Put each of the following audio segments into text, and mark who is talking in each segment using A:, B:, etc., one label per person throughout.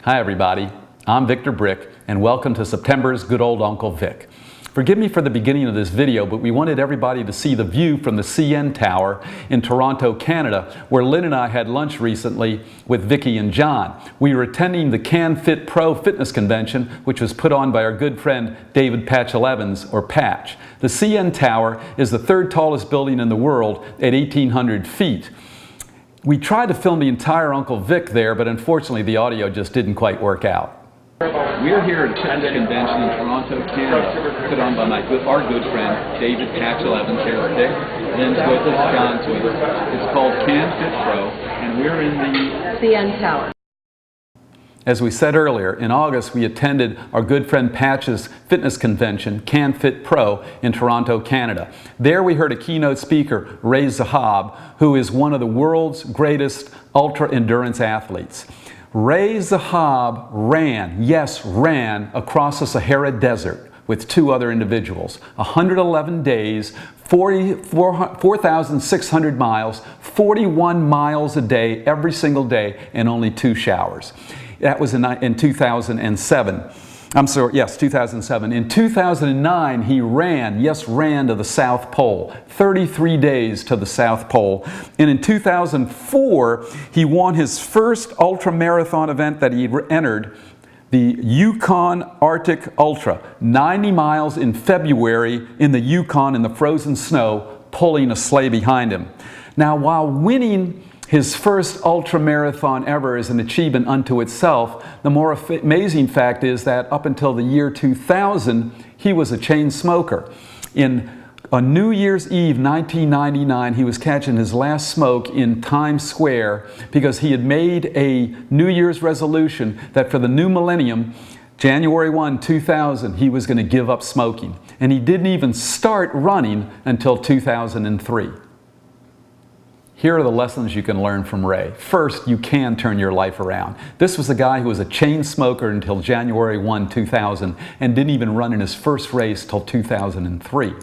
A: Hi everybody, I'm Victor Brick and welcome to September's Good Old Uncle Vic. Forgive me for the beginning of this video, but we wanted everybody to see the view from the CN Tower in Toronto, Canada, where Lynn and I had lunch recently with Vicki and John. We were attending the CanFit Pro fitness convention, which was put on by our good friend David Patchell Evans, or Patch. The CN Tower is the third tallest building in the world at 1,800 feet. We tried to film the entire Uncle Vic there, but unfortunately the audio just didn't quite work out. We're here at a convention in Toronto, Canada, put on by our good friend David Patchell Evans. Here's Vic, Lynn's with us, John's with us. It's called CanFit Pro, and we're in the
B: CN Tower.
A: As we said earlier, in August we attended our good friend Patch's fitness convention, CanFit Pro, in Toronto, Canada. There we heard a keynote speaker, Ray Zahab, who is one of the world's greatest ultra-endurance athletes. Ray Zahab ran across the Sahara Desert with two other individuals. 111 days, 4,600 miles, 41 miles a day, every single day, and only 2 showers. That was in 2007. I'm sorry, yes, 2007. In 2009, he ran to the South Pole, 33 days to the South Pole. And in 2004, he won his first ultra-marathon event that he entered, the Yukon Arctic Ultra, 90 miles in February in the Yukon in the frozen snow, pulling a sleigh behind him. Now, while winning his first ultra-marathon ever is an achievement unto itself, the more amazing fact is that up until the year 2000, he was a chain smoker. On New Year's Eve 1999, he was catching his last smoke in Times Square because he had made a New Year's resolution that for the new millennium, January 1, 2000, he was going to give up smoking. And he didn't even start running until 2003. Here are the lessons you can learn from Ray. First, you can turn your life around. This was a guy who was a chain smoker until January 1, 2000 and didn't even run in his first race till 2003.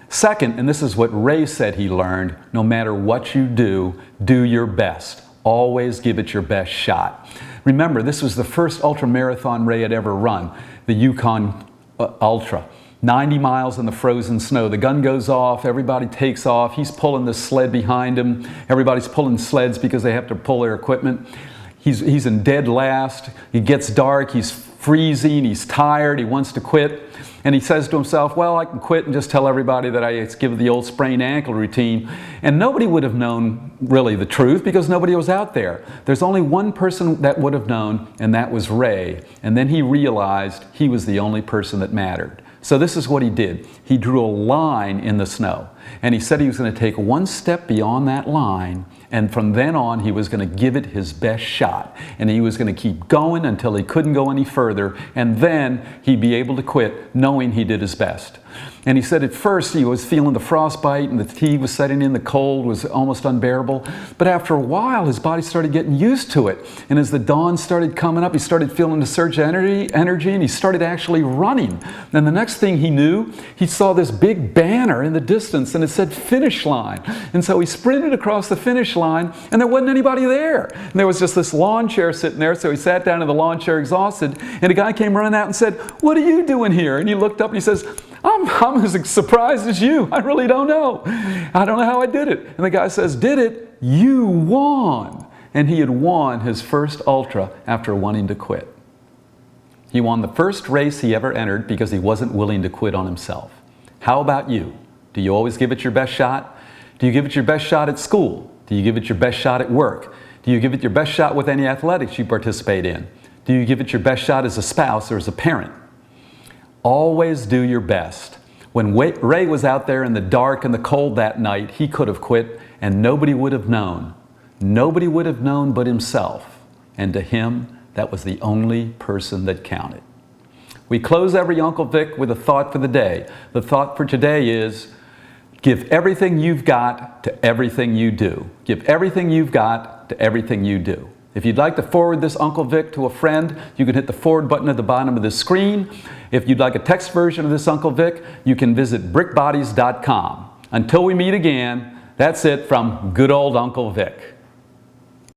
A: Second, and this is what Ray said he learned, no matter what you do your best. Always give it your best shot. Remember, this was the first ultramarathon Ray had ever run, the Yukon Ultra. 90 miles in the frozen snow. The gun goes off, everybody takes off, he's pulling the sled behind him, everybody's pulling sleds because they have to pull their equipment. He's in dead last, it gets dark, he's freezing, he's tired, he wants to quit, and he says to himself, well, I can quit and just tell everybody that I give the old sprained ankle routine, and nobody would have known really the truth because nobody was out there. There's only one person that would have known, and that was Ray, and then he realized he was the only person that mattered. So this is what he did. He drew a line in the snow, and he said he was going to take one step beyond that line, and from then on he was going to give it his best shot, and he was going to keep going until he couldn't go any further, and then he'd be able to quit knowing he did his best. And he said at first he was feeling the frostbite and the fatigue was setting in, the cold was almost unbearable, but after a while his body started getting used to it, and as the dawn started coming up he started feeling the surge of energy and he started actually running. And the next thing he knew, he saw this big banner in the distance and it said finish line, and so he sprinted across the finish line and there wasn't anybody there, and there was just this lawn chair sitting there, so he sat down in the lawn chair exhausted, and a guy came running out and said, what are you doing here? And he looked up and he says, I'm as surprised as you. I really don't know. I don't know how I did it. And the guy says, did it? You won. And he had won his first ultra after wanting to quit. He won the first race he ever entered because he wasn't willing to quit on himself. How about you? Do you always give it your best shot? Do you give it your best shot at school? Do you give it your best shot at work? Do you give it your best shot with any athletics you participate in? Do you give it your best shot as a spouse or as a parent? Always do your best. When Ray was out there in the dark and the cold that night, he could have quit and nobody would have known. Nobody would have known but himself. And to him, that was the only person that counted. We close every Uncle Vic with a thought for the day. The thought for today is, give everything you've got to everything you do. Give everything you've got to everything you do. If you'd like to forward this Uncle Vic to a friend, you can hit the forward button at the bottom of the screen. If you'd like a text version of this Uncle Vic, you can visit brickbodies.com. Until we meet again, that's it from good old Uncle Vic.